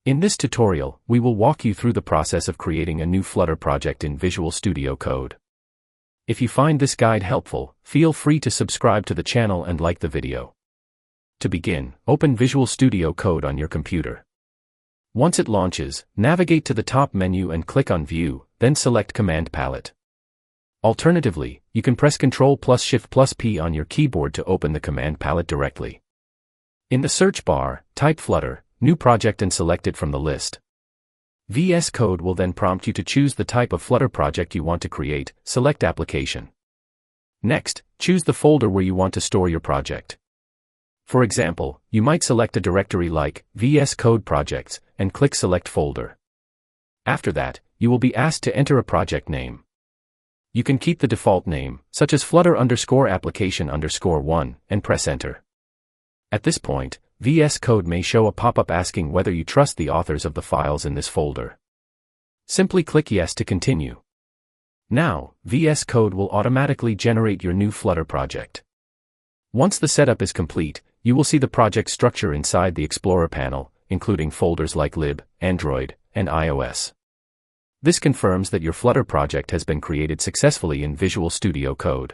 In this tutorial, we will walk you through the process of creating a new Flutter project in Visual Studio Code. If you find this guide helpful, feel free to subscribe to the channel and like the video. To begin, open Visual Studio Code on your computer. Once it launches, navigate to the top menu and click on View, then select Command Palette. Alternatively, you can press Ctrl+Shift+P on your keyboard to open the command palette directly. In the search bar, type Flutter, New Project and select it from the list. VS Code will then prompt you to choose the type of Flutter project you want to create, select Application. Next, choose the folder where you want to store your project. For example, you might select a directory like VS Code Projects and click Select Folder. After that, you will be asked to enter a project name. You can keep the default name, such as Flutter_Application_1, and press Enter. At this point, VS Code may show a pop-up asking whether you trust the authors of the files in this folder. Simply click Yes to continue. Now, VS Code will automatically generate your new Flutter project. Once the setup is complete, you will see the project structure inside the Explorer panel, including folders like Lib, Android, and iOS. This confirms that your Flutter project has been created successfully in Visual Studio Code.